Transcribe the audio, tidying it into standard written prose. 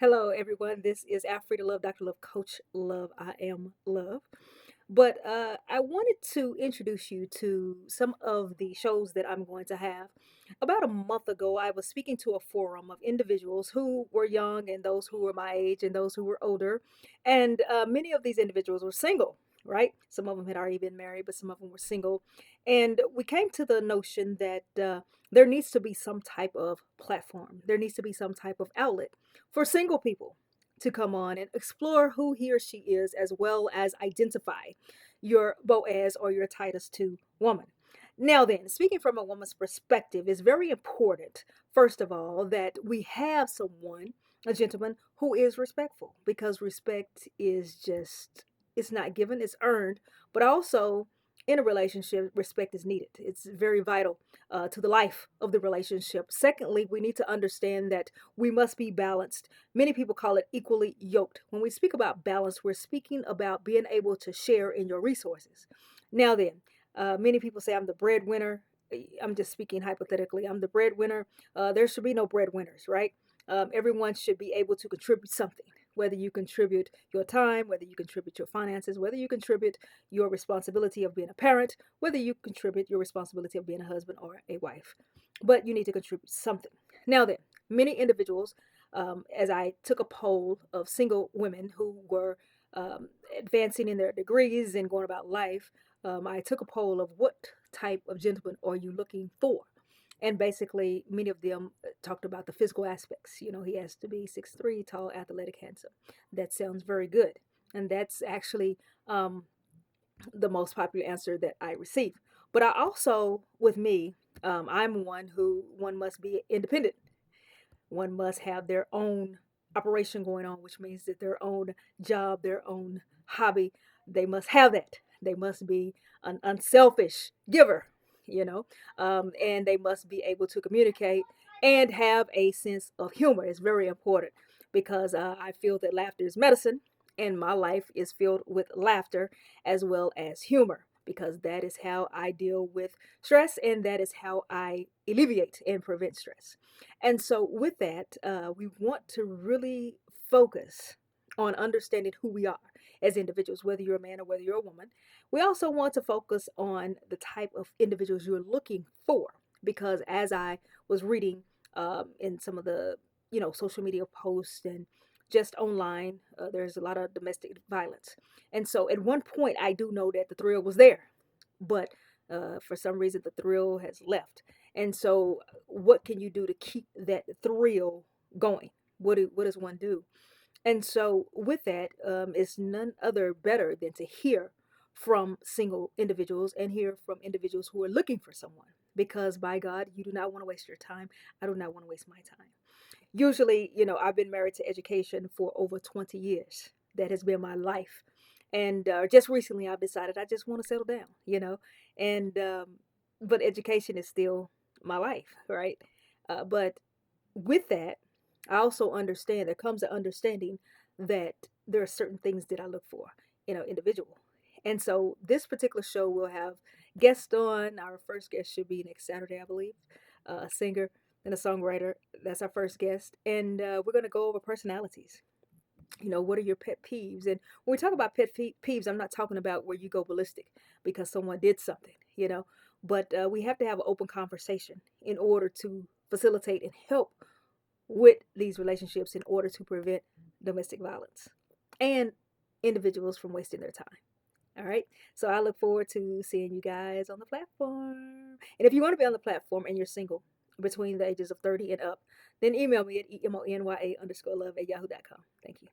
Hello, everyone. This is Alfreda Love, Dr. Love, Coach Love. I am Love. But I wanted to introduce you to some of the shows that I'm going to have. About a month ago, I was speaking to a forum of individuals who were young and those who were my age and those who were older. And many of these individuals were single, right? Some of them had already been married, but some of them were single. And we came to the notion that there needs to be some type of platform, there needs to be some type of outlet for single people to come on and explore who he or she is, as well as identify your Boaz or your Titus 2 woman. Now, then, speaking from a woman's perspective, it's very important, first of all, that we have someone, a gentleman, who is respectful, because respect is just, it's not given, it's earned, but also in a relationship, respect is needed. It's very vital to the life of the relationship. Secondly, we need to understand that we must be balanced. Many people call it equally yoked. When we speak about balance, we're speaking about being able to share in your resources. Now, then, many people say, I'm the breadwinner. I'm just speaking hypothetically. I'm the breadwinner. There should be no breadwinners, right? Everyone should be able to contribute something, whether you contribute your time, whether you contribute your finances, whether you contribute your responsibility of being a parent, whether you contribute your responsibility of being a husband or a wife. But you need to contribute something. Now, then, many individuals, as I took a poll of single women who were advancing in their degrees and going about life, I took a poll of what type of gentleman are you looking for? And basically, many of them talked about the physical aspects. You know, he has to be 6'3", tall, athletic, handsome. That sounds very good. And that's actually the most popular answer that I receive. But I also, with me, I'm one must be independent. One must have their own operation going on, which means that their own job, their own hobby, they must have that. They must be an unselfish giver, you know, and they must be able to communicate and have a sense of humor. It's very important because I feel that laughter is medicine, and my life is filled with laughter as well as humor, because that is how I deal with stress and that is how I alleviate and prevent stress. And so, with that, we want to really focus on understanding who we are as individuals, whether you're a man or whether you're a woman. We also want to focus on the type of individuals you're looking for, because as I was reading in some of the social media posts and just online, there's a lot of domestic violence, and so at one point I do know that the thrill was there, but for some reason the thrill has left. And so, what can you do to keep that thrill going? What does one do? And so, with that, it's none other better than to hear from single individuals and hear from individuals who are looking for someone. Because by God, you do not want to waste your time. I do not want to waste my time. Usually, I've been married to education for over 20 years. That has been my life. And just recently, I've decided I just want to settle down, and but education is still my life, right? But with that, I also understand there comes an understanding that there are certain things that I look for in an individual. And so this particular show will have guests on. Our first guest should be next Saturday, I believe, a singer and a songwriter. That's our first guest. And we're going to go over personalities. What are your pet peeves? And when we talk about peeves, I'm not talking about where you go ballistic because someone did something, but we have to have an open conversation in order to facilitate and help with these relationships in order to prevent domestic violence and individuals from wasting their time. All right. So I look forward to seeing you guys on the platform. And if you want to be on the platform and you're single between the ages of 30 and up, then email me at emonya_love@yahoo.com. Thank you.